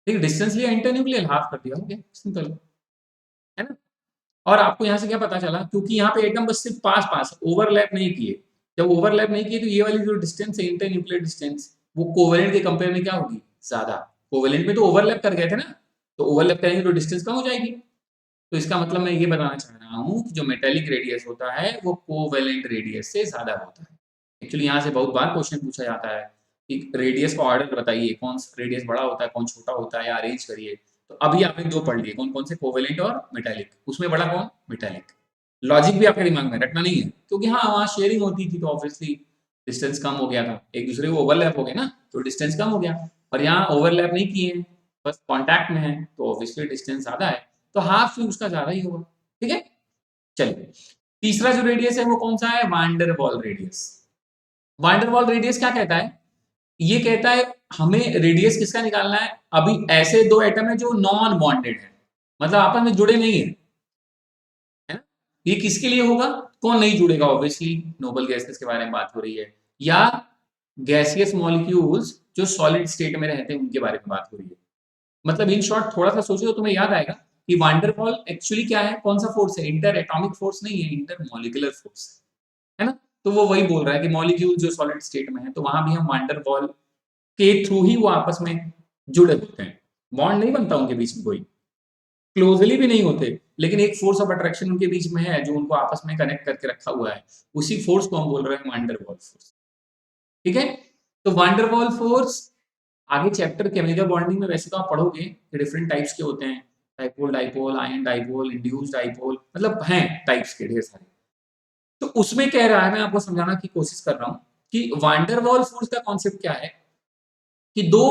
Speaker 1: ठीक, डिस्टेंस लिया इंटर न्यूक्लियर, हाफ कर दिया, हो गया, सिंपल, है ना। और आपको यहाँ से क्या पता चला, क्योंकि यहाँ पे एटम बस सिर्फ पास पास ओवरलैप नहीं किए, जब ओवरलैप नहीं किए तो ये वाली जो डिस्टेंस है इंटर न्यूक्लियर डिस्टेंस वो कोवेलेंट के कंपेयर में क्या होगी, ज्यादा। कोवेलेंट में तो ओवरलैप कर गए थे ना, तो ओवरलैप करेंगे तो डिस्टेंस कम हो जाएगी। तो इसका मतलब मैं ये बताना चाह रहा हूँ कि जो मेटेलिक रेडियस होता है वो कोवेलेंट रेडियस से ज्यादा होता है। एक्चुअली यहाँ से बहुत बार क्वेश्चन पूछा जाता है कि रेडियस का ऑर्डर बताइए, कौन सा रेडियस बड़ा होता है, कौन छोटा होता है, या अरेंज करिए। तो अभी आपने दो पढ़ लिए, कौन कौन से, कोवेलेंट और मेटेलिक, उसमें बड़ा कौन, मेटेलिक। लॉजिक भी आपके दिमाग में रखना नहीं है, क्योंकि हाँ वहाँ शेयरिंग होती थी तो ऑब्वियसली डिस्टेंस कम हो गया था, एक दूसरे को ओवरलैप हो गया ना तो डिस्टेंस कम हो गया, और यहाँ ओवरलैप नहीं किए हैं, बस कॉन्टैक्ट में है तो ऑब्वियसली डिस्टेंस ज्यादा है, तो हाफ भी उसका ज्यादा ही होगा, ठीक है। चलिए, तीसरा जो रेडियस है वो कौन सा है, wander wall radius. Wander wall radius क्या कहता है, ये कहता है हमें रेडियस किसका निकालना है, अभी ऐसे दो एटम है जो नॉन बॉन्डेड है, मतलब आपस में जुड़े नहीं है, है ना। ये किसके लिए होगा, कौन नहीं जुड़ेगा, ऑब्वियसली नोबल गैसेस के बारे में बात हो रही है, या गैसियस मॉलिक्यूल्स जो सॉलिड स्टेट में रहते हैं उनके बारे में बात हो रही है। मतलब इन शॉर्ट थोड़ा सा सोचो तो तुम्हें याद आएगा कि वांडरवॉल एक्चुअली क्या है, कौन सा फोर्स है, इंटर एटॉमिक फोर्स नहीं है, इंटर मॉलिक्यूलर फोर्स है ना। तो वो वही बोल रहा है कि मॉलिक्यूल जो सॉलिड स्टेट में है तो वहां भी हम वांडरवॉल के थ्रू ही वो आपस में जुड़े होते हैं, बॉन्ड नहीं बनता उनके बीच में, कोई क्लोजली भी नहीं होते, लेकिन एक फोर्स ऑफ अट्रैक्शन उनके बीच में है जो उनको आपस में कनेक्ट करके रखा हुआ है, उसी फोर्स को हम बोल रहे हैं वांडरवॉल फोर्स। ठीक है, तो वांडरवॉल फोर्स आगे चैप्टर केमिकल बॉन्डिंग में वैसे तो आप पढ़ोगे कि डिफरेंट टाइप्स के होते हैं, dipole dipole, ion dipole, induced dipole, मतलब हैं टाइप्स के ढेर सारे। तो उसमें कह रहा है, मैं आपको समझाना की कोशिश कर रहा हूं कि वांडरवॉल फोर्स का कॉन्सेप्ट क्या है कि दो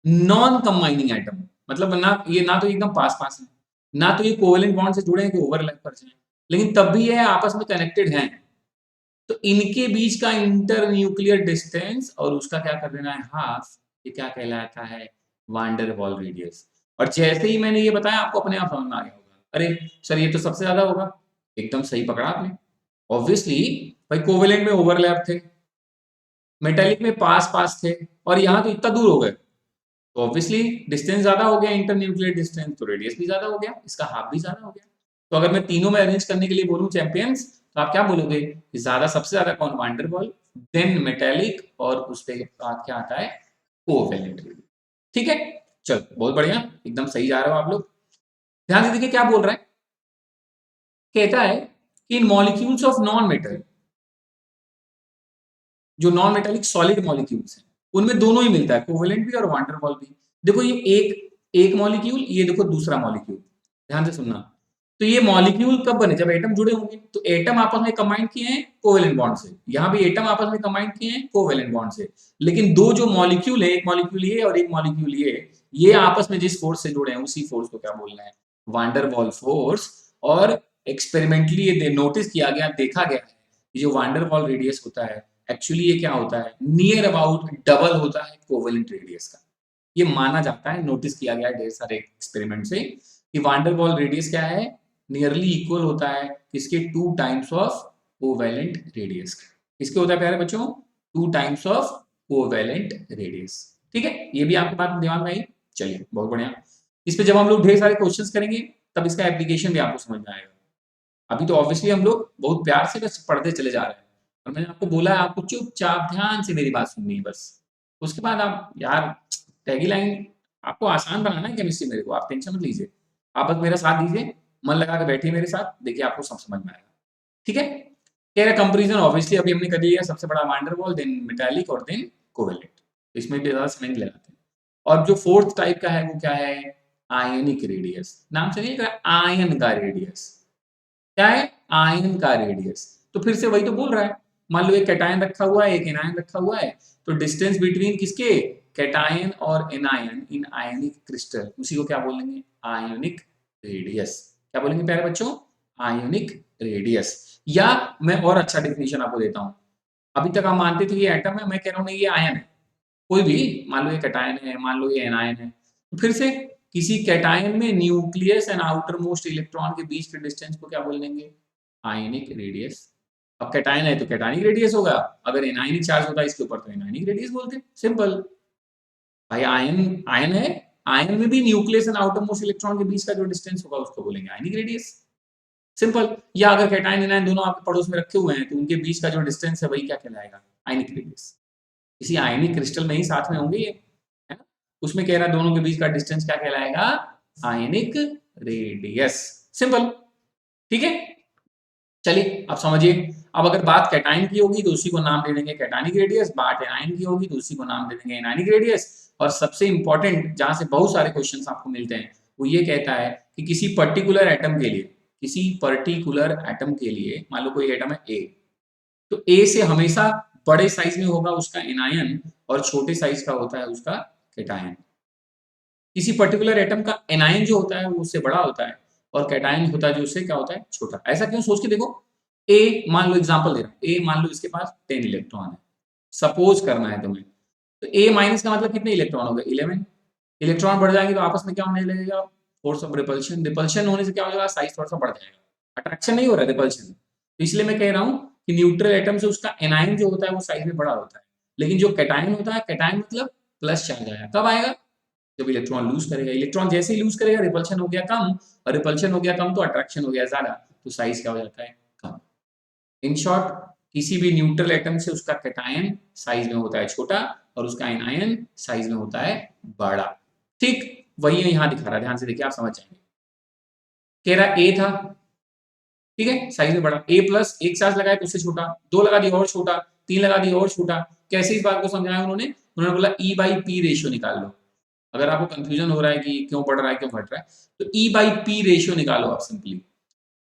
Speaker 1: नॉन कंबाइनिंग एटम, मतलब ना तो एकदम पास पास है, ना तो ये कोवेलेंट बॉन्ड से जुड़े हैं कि ओवरलैप कर जाए, लेकिन तब भी ये आपस में कनेक्टेड हैं, तो इनके बीच का इंटर न्यूक्लियर डिस्टेंस और उसका क्या कर देना है हाफ, ये क्या कहलाता है, वांडर वॉल रेडियस। और जैसे ही मैंने ये बताया आपको अपने आप समझ में आ गया होगा, अरे सर ये तो सबसे ज्यादा होगा, एकदम सही पकड़ा आपने। ऑब्वियसली भाई कोवेलेंट में ओवरलैप थे, मेटेलिक में पास पास थे, और यहाँ तो इतना दूर हो गए, तो ऑब्वियसली डिस्टेंस ज्यादा हो गया, इंटर न्यूक्लियर डिस्टेंस, तो रेडियस भी ज्यादा हो गया, इसका हाफ भी ज्यादा हो गया। तो अगर मैं तीनों में अरेंज करने के लिए बोलूं चैंपियंस, तो आप क्या बोलोगे कि ज्यादा सबसे ज्यादा कौन, वांडरवॉल, देन मेटेलिक, और उसके बाद क्या आता है, कोवेलेंट। ठीक है, चलो बहुत बढ़िया, एकदम सही जा रहे हो आप लोग। ध्यान से देखिए क्या बोल रहा है, कहता है कि इन मॉलिक्यूल्स ऑफ नॉन मेटल, जो नॉन मेटेलिक सॉलिड मॉलिक्यूल्स हैं उनमें दोनों ही मिलता है, कोवेलेंट भी और वांडरवॉल भी। देखो ये एक मॉलिक्यूल, ये देखो दूसरा मॉलिक्यूल, ध्यान से सुनना। तो ये मॉलिक्यूल कब बने, जब एटम जुड़े होंगे, तो एटम आपस में कंबाइन किए हैं कोवेलेंट बॉन्ड से, यहां भी एटम आपस में कंबाइन किए हैं कोवेलेंट बॉन्ड से, लेकिन दो जो मॉलिक्यूल है, एक मॉलिक्यूल ये और एक मॉलिक्यूल ये आपस में जिस फोर्स से जुड़े हैं उसी फोर्स को क्या बोलना है, वांडरवॉल फोर्स। और एक्सपेरिमेंटली ये नोटिस किया गया, देखा गया है कि जो वांडरवॉल रेडियस होता है एक्चुअली ये क्या होता है, नियर अबाउट डबल होता है कोवेलेंट रेडियस का। ये माना जाता है, नोटिस किया गया है ढेर सारे एक्सपेरिमेंट से कि वांडरवॉल रेडियस क्या है, नियरली इक्वल होता है किसके, 2 टाइम्स ऑफ कोवेलेंट रेडियस का। किसके होता है प्यारे बच्चों, 2 टाइम्स ऑफ कोवेलेंट रेडियस। ठीक है, ये भी आपके बात दिमाग में आई, चलिए बहुत बढ़िया। इस पे जब हम लोग ढेर सारे क्वेश्चंस करेंगे तब इसका एप्लीकेशन भी आपको समझ में आएगा। अभी तो ऑब्वियसली हम लोग बहुत प्यार से बस पढ़ते चले जा रहे हैं, और मैंने आपको बोला है आपको चुपचाप ध्यान से मेरी बात सुननी है बस, उसके बाद आप यार टैगी लाइन, आपको आसान बनाना है केमिस्ट्री मेरे को, आप टेंशन मत लीजिए, आप बस मेरा साथ दीजिए, मन लगा के बैठिए मेरे साथ, देखिए आपको सब समझ में आएगा। ठीक है, कह रहा कंपेरिजन, ऑब्वियसली अभी हमने कर लिया, सबसे बड़ा वांडरवॉल, देन मेटालिक और देन कोवेलेंट, इसमें भी ज्यादा समय नहीं लगाते। और जो फोर्थ टाइप का है वो क्या है, आयनिक रेडियस, नाम से नहीं, आयन का रेडियस, क्या है, आयन का रेडियस। तो फिर से वही तो बोल रहा है, मान लो एक कैटायन रखा हुआ है, एक एनायन रखा हुआ है, तो डिस्टेंस बिटवीन किसके, कैटायन और एनायन इन आयनिक क्रिस्टल, उसी को क्या बोलेंगे, आयोनिक रेडियस। क्या बोलेंगे प्यारे बच्चों, आयोनिक रेडियस। या मैं और अच्छा डेफिनेशन आपको देता हूं, अभी तक आप मानते थे ये एटम है, मैं कह रहा हूं नहीं ये आयन है, कोई भी, मान लो ये कैटायन है, मान लो ये एनायन है, तो फिर से किसी कैटायन में nucleus and outermost electron के बीच के डिस्टेंस को क्या बोल देंगे, आयनिक रेडियस। अब कैटायन है तो कैटायनिक रेडियस होगा, अगर एनायनिक चार्ज होता है इसके ऊपर तो एनायनिक रेडियस बोलते हैं, सिंपल। भाई आयन आयन है, आयन में भी nucleus and outermost electron के बीच का जो डिस्टेंस होगा उसको बोलेंगे आयनिक रेडियस, सिंपल। या अगर कैटायन एनायन दोनों आपके पड़ोस में रखे हुए हैं तो उनके बीच का जो डिस्टेंस है वही क्या कहलाएगा, आयनिक रेडियस। इसी आयनिक क्रिस्टल में ही साथ में होंगे ये, है ना, उसमें कह रहा है दोनों के बीच का डिस्टेंस क्या कहलाएगा, आयनिक रेडियस, सिंपल। ठीक है, चलिए अब समझिए, अब अगर बात कैटायन की होगी तो उसी को नाम दे देंगे कैटायनिक रेडियस, बात एनायन की होगी तो उसी को नाम दे देंगे एनायनिक रेडियस। और सबसे इंपॉर्टेंट जहां से बहुत सारे क्वेश्चंस आपको मिलते हैं वो ये कहता है कि किसी पर्टिकुलर एटम के लिए, किसी पर्टिकुलर एटम के लिए, मान लो कोई एटम है ए, तो ए से हमेशा बड़े साइज में होगा उसका एनायन और छोटे साइज का होता है उसका कैटायन। किसी पर्टिकुलर एटम का एनायन जो होता है वो उससे बड़ा होता है और कैटायन होता है जो उससे क्या होता है, छोटा। ऐसा क्यों, सोच के देखो, ए मान लो, एग्जांपल दे रहा हूं, ए मान लो इसके पास 10 इलेक्ट्रॉन है, सपोज करना है तुम्हें, तो ए माइनस का मतलब कितने इलेक्ट्रॉन हो गए, 11। इलेक्ट्रॉन बढ़ जाएंगे तो आपस में क्या होने लगेगा, फोर्स ऑफ रिपल्शन, रिपल्शन होने से क्या हो जाएगा, साइज थोड़ा सा बढ़ जाएगा, अट्रैक्शन नहीं हो रहा है, रिपल्शन। तो इसलिए मैं कह रहा हूं कि न्यूट्रल एटम से उसका एनायन जो होता है वो साइज में बड़ा होता है, लेकिन जो कैटायन होता है, कैटायन मतलब प्लस चार्ज आया, कब आएगा, जब इलेक्ट्रॉन लूज करेगा, इलेक्ट्रॉन जैसे ही लूज करेगा रिपल्शन हो गया कम, और रिपल्शन हो गया कम तो अट्रैक्शन हो गया ज्यादा, तो साइज क्या हो जाता है, कम। इन शॉर्ट, किसी भी न्यूट्रल एटम से उसका कैटायन साइज में होता है छोटा और उसका एनायन साइज में होता है बड़ा। ठीक वही यहाँ दिखा रहा है, ध्यान से देखिए आप समझ जाएंगे। कह रहा ए था, ठीक है, साइज में बड़ा, ए प्लस एक चार्ज लगाया तो उससे छोटा, दो लगा दिया और छोटा, तीन लगा दिया और छोटा। कैसे इस बात को समझाया उन्होंने बोला ई बाई पी रेशियो निकाल लो। अगर आपको कंफ्यूजन हो रहा है कि क्यों बढ़ रहा है क्यों घट रहा है, तो ई बाई पी रेशियो निकालो आप सिंपली।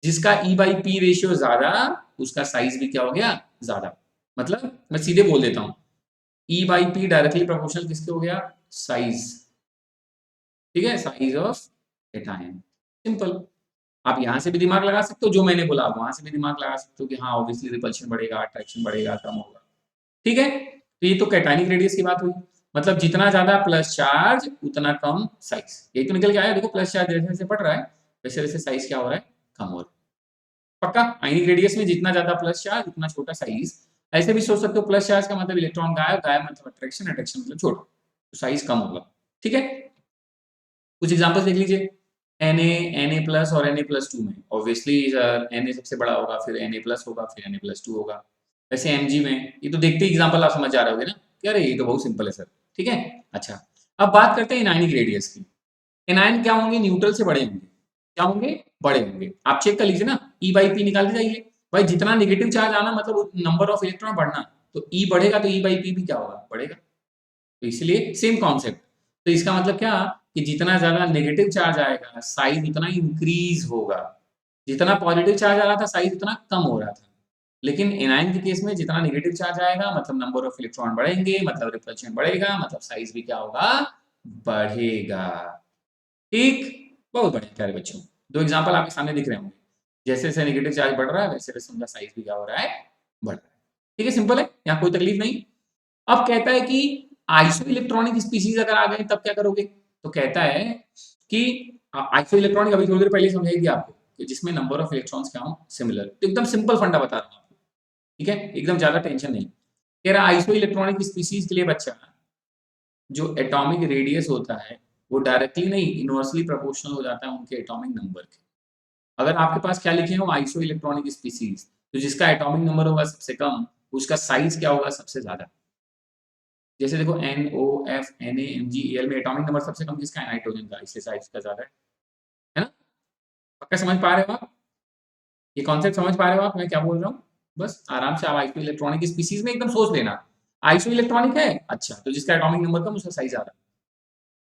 Speaker 1: जिसका ई बाई पी रेशियो ज्यादा उसका साइज भी क्या हो गया, ज्यादा। मतलब मैं सीधे बोल देता हूं, ई बाई पी डायरेक्टली प्रोपोर्शनल किसके हो गया, साइज। ठीक है, साइज ऑफ कैटायन, सिंपल। आप यहां से भी दिमाग लगा सकते हो, जो मैंने बोला वहां से भी दिमाग लगा सकते हो कि हाँ ऑब्वियसली रिपल्शन बढ़ेगा, अट्रैक्शन बढ़ेगा, कम होगा। ठीक है, तो ये तो कैटायनिक रेडियस की बात हुई। मतलब जितना ज्यादा प्लस चार्ज उतना कम साइज, यही तो निकल के आया। देखो प्लस चार्ज जैसे जैसे बढ़ रहा है वैसे वैसे साइज क्या हो रहा है, कम हो रहा है। पक्का, आयनिक रेडियस में जितना ज्यादा प्लस चार्ज उतना छोटा साइज। ऐसे भी सोच सकते हो प्लस चार्ज का मतलब इलेक्ट्रॉन गायब, गायब मतलब अट्रैक्शन, अट्रैक्शन मतलब छोटा, तो साइज कम होगा। ठीक है, कुछ एग्जांपल्स देख लीजिए। Na प्लस और Na प्लस टू में ऑब्वियसली Na सबसे बड़ा होगा, फिर Na प्लस होगा, फिर Na प्लस टू होगा। वैसे Mg में ये तो देखते ही एग्जांपल आप समझ जा रहे होगे ना कि अरे ये तो बहुत सिंपल है सर। ठीक है, अच्छा अब बात करते हैं एनायनिक रेडियस की। एनायन क्या होंगे, न्यूट्रल से बड़े होंगे। क्या होंगे, बड़े होंगे। आप चेक कर लीजिए ना, ई बाई पी निकाल के जाइए। भाई जितना नेगेटिव चार्ज आना मतलब नंबर ऑफ इलेक्ट्रॉन बढ़ना, तो ई बढ़ेगा तो ई बाई पी भी क्या होगा, बढ़ेगा। तो इसलिए सेम कॉन्सेप्ट। तो इसका मतलब क्या कि जितना ज्यादा नेगेटिव चार्ज आएगा साइज उतना इंक्रीज होगा, जितना पॉजिटिव चार्ज आ रहा था साइज उतना कम हो रहा था। लेकिन एनायन के केस में जितना नेगेटिव चार्ज आएगा मतलब नंबर ऑफ इलेक्ट्रॉन बढ़ेंगे, मतलब रिपल्शन बढ़ेगा, मतलब साइज भी क्या होगा, बढ़ेगा। ठीक, बहुत बढ़िया प्यारे बच्चों, दो एग्जांपल आपके सामने दिख रहे होंगे। जैसे जैसे नेगेटिव चार्ज बढ़ रहा है वैसे वैसे उनका साइज भी क्या हो रहा है, बढ़ रहा है। ठीक है, सिंपल है, यहाँ कोई तकलीफ नहीं। अब कहता है कि आइसो इलेक्ट्रॉनिक स्पीसीज अगर आ गए तब क्या करोगे, तो कहता है कि आइसो इलेक्ट्रॉनिक अभी थोड़ी देर पहले समझाई थी आपको कि जिसमें नंबर ऑफ इलेक्ट्रॉन्स क्या हो सिमिलर। तो एकदम सिंपल फंडा बता रहा हूँ आपको, ठीक है, एकदम ज्यादा टेंशन नहीं। कह रहा आइसो इलेक्ट्रॉनिक स्पीसीज के लिए बच्चा जो एटॉमिक रेडियस होता है वो डायरेक्टली नहीं इनवर्सली प्रोपोर्शनल हो जाता है उनके एटॉमिक नंबर के। अगर आपके पास क्या लिखे हो आइसो इलेक्ट्रॉनिक स्पीसीज, तो जिसका एटॉमिक नंबर होगा सबसे कम उसका साइज क्या होगा, सबसे ज्यादा। जैसे देखो NOF NaMgAl में एटॉमिक नंबर सबसे कम किसका है, नाइट्रोजन का, इसलिए साइज का ज्यादा है ना। पक्का समझ पा रहे हो आप, ये कॉन्सेप्ट समझ पा रहे हो आप मैं क्या बोल रहा हूँ। बस आराम से आप आइसो इलेक्ट्रॉनिक स्पीसीज में एकदम सोच लेना, आइसो इलेक्ट्रॉनिक है अच्छा तो जिसका एटॉमिक नंबर कम उसका साइज ज्यादा।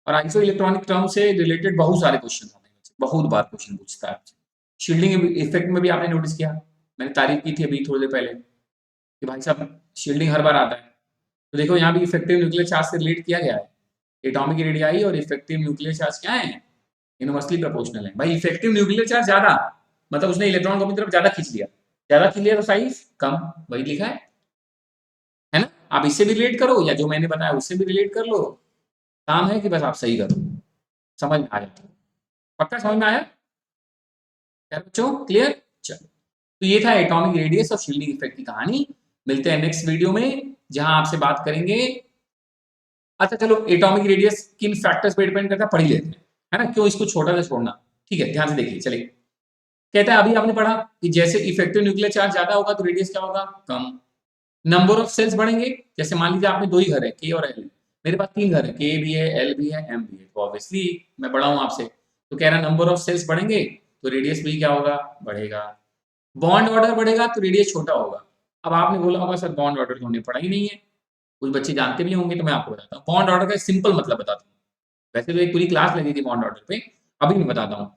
Speaker 1: और आइसो इलेक्ट्रॉनिक टर्म से रिलेटेड बहुत सारे क्वेश्चन आते हैं, बहुत बार क्वेश्चन पूछता है आपसे। शील्डिंग इफेक्ट में भी आपने नोटिस किया, मैंने तारीफ की थी अभी थोड़ी देर पहले कि भाई साहब शील्डिंग हर बार आता है। तो देखो यहाँ भी इफेक्टिव न्यूक्लियर चार्ज से रिलेट किया गया है। एटॉमिक रेडियाई और इफेक्टिव न्यूक्लियर चार्ज क्या है, इनवर्सली प्रोपोर्शनल है। भाई इफेक्टिव न्यूक्लियर चार्ज ज्यादा मतलब उसने इलेक्ट्रॉन को अपनी तरफ ज्यादा खींच लिया, ज्यादा खींच लिया तो साइज कम, वही लिखा है ना। आप इससे भी रिलेट करो या जो मैंने बताया उससे भी रिलेट कर लो, काम है कि बस आप सही करो, समझ में आ जाए। पक्का समझ में आया क्या बच्चों, क्लियर। चलो, तो ये था एटॉमिक रेडियस और शील्डिंग इफेक्ट की कहानी। मिलते हैं नेक्स्ट वीडियो में जहां आपसे बात करेंगे। अच्छा चलो, एटॉमिक रेडियस किन फैक्टर्स पे डिपेंड करता है पढ़ ही लेते हैं, है ना, क्यों इसको छोटा सा छोड़ना। ठीक है, ध्यान से देखिए चलिए। कहता है अभी आपने पढ़ा कि जैसे इफेक्टिव न्यूक्लियर चार्ज ज्यादा होगा तो रेडियस क्या होगा, कम। नंबर ऑफ सेल्स बढ़ेंगे, जैसे मान लीजिए आपने दो ही घर है के और एल, मेरे पास तीन घर है के भी है एल भी है एम भी है, तो ऑब्वियसली मैं बड़ा हूं आपसे, तो कह रहा नंबर ऑफ सेल्स बढ़ेंगे तो रेडियस भी क्या होगा, बढ़ेगा। बॉन्ड ऑर्डर बढ़ेगा तो रेडियस छोटा होगा। अब आपने बोला होगा सर बॉन्ड ऑर्डर तो हमने पढ़ा ही नहीं है, कुछ बच्चे जानते भी होंगे तो मैं आपको बताता हूँ। बॉन्ड ऑर्डर का सिंपल मतलब बताता हूँ, वैसे तो एक पूरी क्लास लगी थी बॉन्ड ऑर्डर पे, अभी मैं बताता हूँ।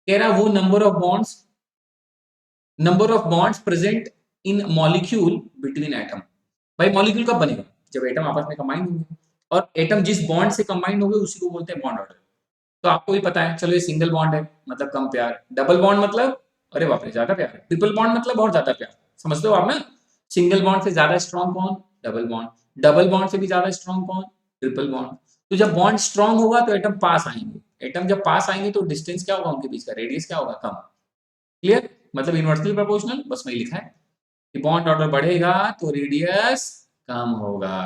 Speaker 1: कह रहा वो number of bonds present in molecule between atom. भाई मॉलिक्यूल कब बनेगा, जब एटम आपस में कंबाइन होंगे, और एटम जिस बॉन्ड से कंबाइन होंगे उसी को बोलते हैं बॉन्ड ऑर्डर। तो आपको भी पता है, चलो ये सिंगल बॉन्ड है मतलब कम प्यार, डबल बॉन्ड मतलब अरे बाप रे ज्यादा प्यार, ट्रिपल बॉन्ड मतलब बहुत ज्यादा प्यार, समझते हो आप ना। सिंगल बॉन्ड से ज्यादा स्ट्रॉन्ग कौन, डबल बॉन्ड, डबल बॉन्ड से भी ज्यादा स्ट्रॉन्ग कौन, ट्रिपल बॉन्ड। तो जब बॉन्ड स्ट्रॉन्ग होगा तो एटम पास आएंगे, एटम जब पास आएंगे तो डिस्टेंस क्या होगा उनके बीच का, रेडियस क्या होगा, कम। क्लियर, मतलब इनवर्सली प्रोपोर्शनल, बस वही लिखा है कि बॉन्ड ऑर्डर बढ़ेगा तो रेडियस कम होगा,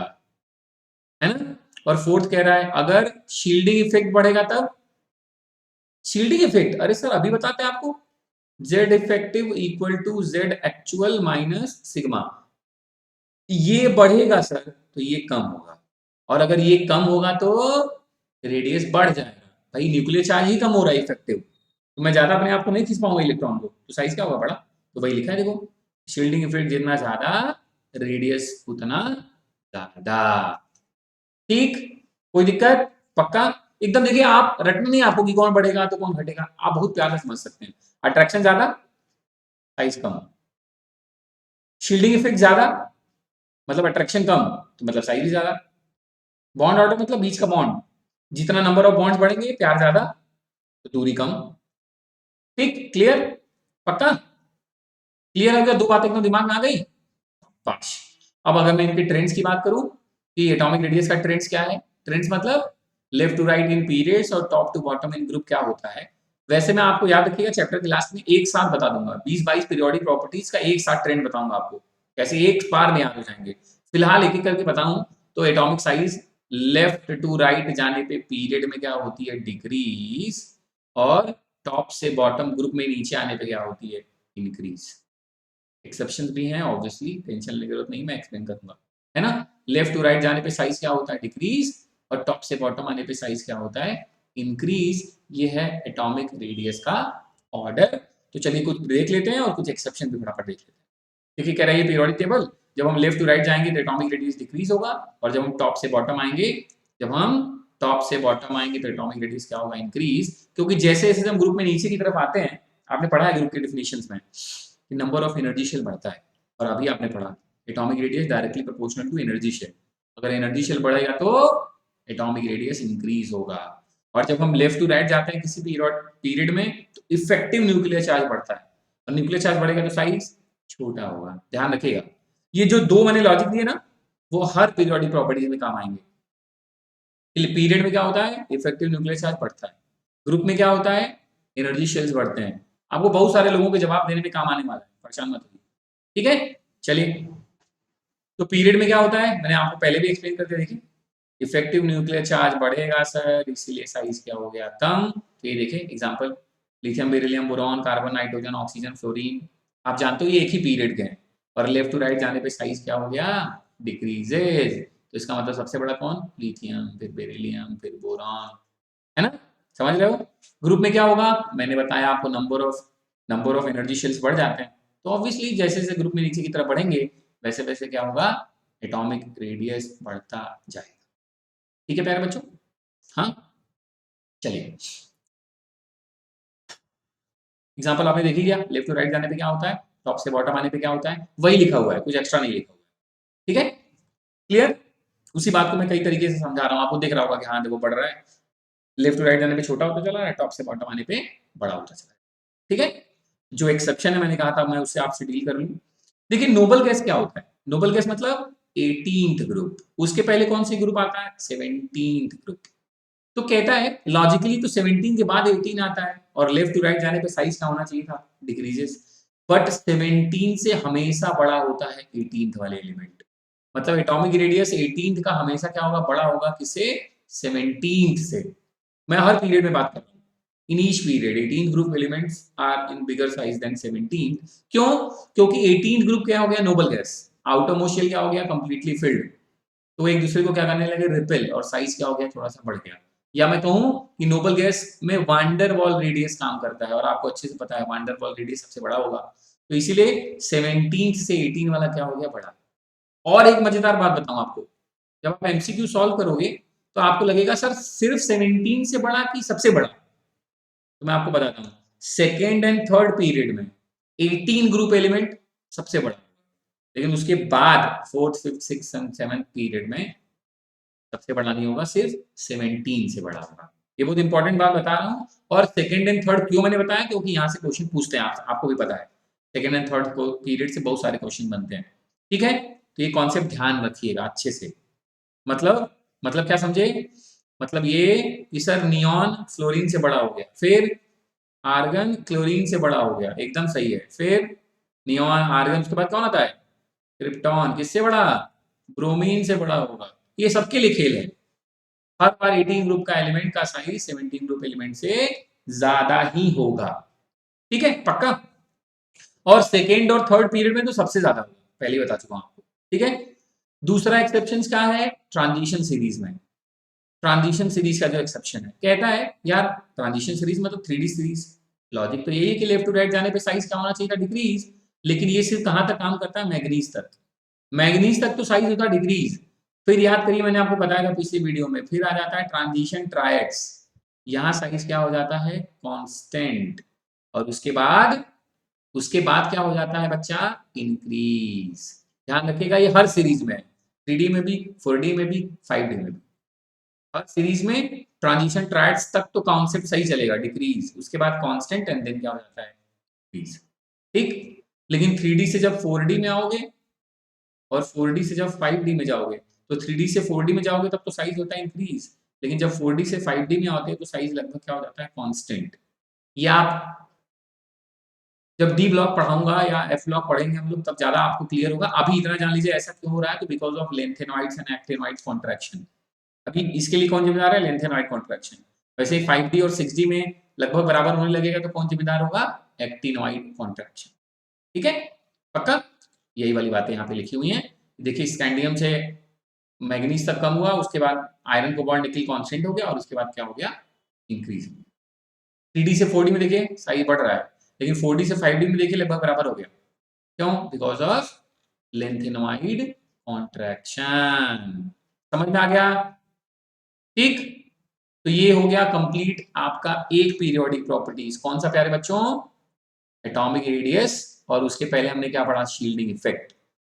Speaker 1: है ना। और फोर्थ कह रहा है अगर शील्डिंग इफेक्ट बढ़ेगा तब। शील्डिंग इफेक्ट, अरे सर अभी बताते हैं आपको। Z effective equal to Z actual minus sigma. ये बढ़ेगा सर तो ये कम होगा, और अगर ये कम होगा तो रेडियस बढ़ जाएगा। भाई न्यूक्लियर चार्ज ही कम हो रहा है इफेक्टिव, तो मैं ज्यादा अपने आप को नहीं खींच पाऊंगा इलेक्ट्रॉन को, तो साइज क्या होगा बड़ा। तो भाई लिखा है देखो, शील्डिंग इफेक्ट जितना ज्यादा रेडियस उतना ज्यादा। ठीक, कोई दिक्कत, पक्का एकदम। देखिए आप रटना नहीं आपको कि कौन बढ़ेगा तो कौन घटेगा, आप बहुत प्यार से समझ सकते हैं। अट्रैक्शन ज्यादा, साइज कम। शील्डिंग इफेक्ट ज्यादा मतलब अट्रैक्शन कम, तो मतलब साइज भी ज्यादा। बॉन्ड ऑर्डर मतलब बीच का बॉन्ड, जितना नंबर ऑफ बॉन्ड्स बढ़ेंगे प्यार ज्यादा तो दूरी कम। ठीक, क्लियर, पक्का क्लियर हो गया। दो बातें एकदम दिमाग में आ गई। बस अब अगर मैं इनके ट्रेंड्स की बात करूं कि एटॉमिक रेडियस का ट्रेंड्स क्या है। ट्रेंड्स मतलब left to right in periods और top to bottom in group क्या होता है। वैसे मैं आपको याद रखिएगा चैप्टर के लास्ट में एक साथ बता दूंगा 20-22 पीरियोडिक प्रॉपर्टीज का एक साथ ट्रेंड बताऊंगा आपको, कैसे एक बार में याद हो जाएंगे। फिलहाल एक एक करके बताऊं तो atomic size left to right जाने पे पीरियड में क्या होती है, डिक्रीज, और टॉप से बॉटम ग्रुप में नीचे आने पे क्या होती है, इंक्रीज। एक्सेप्शंस भी हैं ऑब्वियसली, टेंशन लेने की जरूरत नहीं, मैं एक्सप्लेन करूंगा, है ना। लेफ्ट टू राइट जाने पे साइज क्या होता है, डिक्रीज, और टॉप से बॉटम आने पे साइज क्या होता है, इंक्रीज। ये है एटॉमिक रेडियस का ऑर्डर। तो चलिए कुछ देख लेते हैं और कुछ एक्सेप्शन भी फटाफट देख लेते हैं। देखिए कह रहा है ये पीरियोडिक टेबल, जब हम लेफ्ट टू राइट जाएंगे तो एटॉमिक रेडियस डिक्रीज होगा, और जब हम टॉप से बॉटम आएंगे, जब हम टॉप से बॉटम आएंगे तो एटॉमिक रेडियस क्या होगा, इंक्रीज। क्योंकि जैसे जैसे हम ग्रुप में नीचे की तरफ आते हैं, आपने पढ़ा है ग्रुप के डिफिनेशंस में कि नंबर ऑफ एनर्जी शेल बढ़ता है, और अभी आपने पढ़ा atomic radius directly proportional to energy shell. अगर एनर्जी शेल बढ़ेगा तो एटॉमिक रेडियस इंक्रीज होगा। और जब हम लेफ्ट टू राइट जाते हैं किसी पीरियड में तो इफेक्टिव न्यूक्लियर चार्ज बढ़ता है, और न्यूक्लियर चार्ज बढ़ेगा तो साइज छोटा होगा। ध्यान रखिएगा ये जो दो मैंने लॉजिक दिए ना, वो हर पीरियोडिक प्रॉपर्टीज में काम आएंगे। पीरियड में क्या होता है, इफेक्टिव न्यूक्लियर चार्ज बढ़ता है। ग्रुप में क्या होता है, एनर्जी शेल्स बढ़ते हैं। आपको बहुत सारे लोगों के जवाब देने में काम आने वाला है, परेशान मत होइए, ठीक है। चलिए, तो पीरियड में क्या होता है मैंने आपको पहले भी एक्सप्लेन करके देखिए, इफेक्टिव न्यूक्लियर चार्ज बढ़ेगा सर, इसीलिए साइज क्या हो गया, कम। तो ये देखिए example, lithium beryllium boron carbon nitrogen oxygen fluorine, आप जानते हो ये एक ही पीरियड के हैं, और लेफ्ट टू राइट जाने पे साइज क्या हो गया, डिक्रीजेज। तो इसका मतलब सबसे बड़ा कौन, लिथियम, फिर बेरिलियम, फिर बोरॉन, है ना, समझ रहे हो। ग्रुप में क्या होगा, मैंने बताया आपको नंबर ऑफ एनर्जी शेल्स बढ़ जाते हैं, तो ऑब्वियसली जैसे जैसे ग्रुप में नीचे की तरफ बढ़ेंगे वैसे वैसे क्या होगा, एटॉमिक रेडियस बढ़ता जाएगा। ठीक है प्यारे बच्चों, हाँ चलिए एग्जांपल आपने देख लिया, लेफ्ट टू राइट जाने पे क्या होता है, टॉप से बॉटम आने पे क्या होता है, वही लिखा हुआ है, कुछ एक्स्ट्रा नहीं लिखा हुआ है। ठीक है, क्लियर। उसी बात को मैं कई तरीके से समझा रहा हूँ, आपको दिख रहा होगा कि हाँ देखो बढ़ रहा है, लेफ्ट टू राइट जाने पे छोटा होता चला रहा है, टॉप से बॉटम आने पे बड़ा होता चला रहा है। ठीक है, जो एक्सेप्शन है मैंने कहा था मैं उससे आपसे डील कर लूँ। देखिए नोबल गैस क्या होता है, नोबल गैस मतलब 18th ग्रुप, उसके पहले कौन सी ग्रुप आता है, 17th ग्रुप। तो कहता है लॉजिकली तो 17 के बाद 18 आता है, और लेफ्ट टू राइट जाने पे साइज क्या होना चाहिए था, डिक्रीजेस। बट 17 से हमेशा बड़ा होता है 18th वाले एलिमेंट, मतलब एटॉमिक रेडियस 18th का हमेशा क्या होगा, बड़ा होगा किससे, 17th से। मैं हर पीरियड में बात कर रहा हूँ, in each period 18 group elements are in bigger size than 17। क्यों, क्योंकि 18 ग्रुप क्या हो गया, noble gas, outermost shell क्या हो गया, कंप्लीटली फिल्ड, तो एक दूसरे को क्या करने लगे, रिपेल, और साइज क्या हो गया, थोड़ा सा बढ़ गया। या मैं कहूं कि नोबल गैस में वांडर वॉल रेडियस काम करता है, और आपको अच्छे से पता है वांडर वॉल रेडियस सबसे बड़ा होगा, तो इसीलिए 17 से 18 वाला क्या हो गया, बड़ा। और एक मजेदार बात बताऊं आपको, जब आप एमसीक्यू सॉल्व करोगे तो आपको लगेगा सर सिर्फ 17 से बड़ा कि सबसे बड़ा, तो मैं आपको बताता हूँ, सेकेंड एंड थर्ड पीरियड में 18 ग्रुप एलिमेंट सबसे बड़ा, लेकिन उसके बाद fourth fifth six seventh period में सबसे बड़ा नहीं होगा, सिर्फ 17 से बड़ा होगा। ये बहुत इंपॉर्टेंट बात बता रहा हूँ। और सेकेंड एंड थर्ड क्यों मैंने बताया, क्योंकि यहाँ से क्वेश्चन पूछते हैं, आपको भी पता है सेकेंड एंड थर्ड पीरियड से बहुत सारे क्वेश्चन बनते हैं। ठीक है, तो ये कॉन्सेप्ट ध्यान रखिएगा अच्छे से। मतलब क्या समझे, मतलब ये कि सर नियॉन फ्लोरीन से बड़ा हो गया, फिर आर्गन क्लोरीन से बड़ा हो गया, एकदम सही है, फिर नियॉन आर्गन, उसके बाद कौन आता है, क्रिप्टॉन, किससे बड़ा, ब्रोमीन से बड़ा होगा। ये सबके लिए खेल है, हर बार 18 ग्रुप का एलिमेंट का साइज 17 ग्रुप एलिमेंट से ज्यादा ही होगा। ठीक है, पक्का। और सेकेंड और थर्ड पीरियड में तो सबसे ज्यादा होगा, पहले ही बता चुका हूं आपको। ठीक है, दूसरा एक्सेप्शन क्या है, ट्रांजिशन सीरीज में। ट्रांजिशन सीरीज का जो एक्सेप्शन है, कहता है यार ट्रांजिशन सीरीज में तो 3D सीरीज, लॉजिक तो यही है कि लेफ्ट टू राइट जाने पे साइज क्या होना चाहिए था, डिक्रीज। लेकिन ये सिर्फ कहां तक काम करता है, मैग्नीज तक। मैग्नीज तक तो साइज होता है डिक्रीज। फिर याद करिए, मैंने आपको बताया था पिछली वीडियो में, फिर आ जाता है ट्रांजिशन ट्रायड्स, यहाँ साइज क्या हो जाता है, कांस्टेंट। और उसके बाद क्या हो जाता है बच्चा, इंक्रीज। ध्यान रखिएगा, ये हर सीरीज में है, 3D में भी, 4D में भी, 5D में भी। हर सीरीज में ट्रांजिशन ट्रायड्स तक तो कॉन्सेप्ट सही चलेगा, डिक्रीज, उसके बाद कांस्टेंट, एंड देन क्या हो जाता है, इंक्रीज। ठीक। लेकिन 3D से जब 4D में आओगे और 4D से जब 5D में जाओगे, तो 3D से 4D में जाओगे तब तो साइज होता है इंक्रीज। लेकिन जब 4D से 5D में आते हैं तो साइज लगभग क्या हो जाता है, कांस्टेंट। ये आप जब डी ब्लॉक पढ़ाऊंगा या एफ ब्लॉक पढ़ेंगे हम लोग, तब ज्यादा आपको क्लियर होगा। अभी इतना जान लीजिए ऐसा क्यों हो रहा है, तो because of lanthanoids and actinoids contraction. अभी इसके लिए कौन जिम्मेदार है, लेंथेनॉइड कॉन्ट्रैक्शन। वैसे 5D और 6D में लगभग बराबर होने लगेगा, तो कौन जिम्मेदार होगा, एक्टिनॉइड कॉन्ट्रैक्शन। ठीक है, पक्का। यही वाली बातें यहाँ पे लिखी हुई हैं। देखिए, स्कैंडियम से मैग्नीज तक कम हुआ, उसके बाद आयरन कोबाल्ट निकल कांस्टेंट हो गया, और उसके बाद क्या हो गया, इंक्रीज। 3D से 4D में देखिए साइज बढ़ रहा है, लेकिन 4D से 5D में देखिए लगभग बराबर हो गया। क्यों, बिकॉज ऑफ लेंथेनॉइड कॉन्ट्रैक्शन। समझ में आ गया। ठीक, तो ये हो गया कंप्लीट आपका एक पीरियोडिक प्रॉपर्टीज। कौन सा प्यारे बच्चों, एटॉमिक रेडियस, और उसके पहले हमने क्या पढ़ा, शील्डिंग इफेक्ट।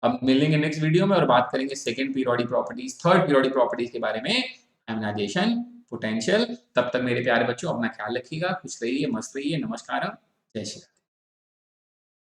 Speaker 1: अब मिलेंगे नेक्स्ट वीडियो में और बात करेंगे second periodic properties, third periodic properties के बारे में, आयनाइजेशन, पोटेंशियल। तब तक मेरे प्यारे बच्चों अपना ख्याल रखिएगा, खुश रहिए, मस्त रहिए। नमस्कार, जय श्री राम।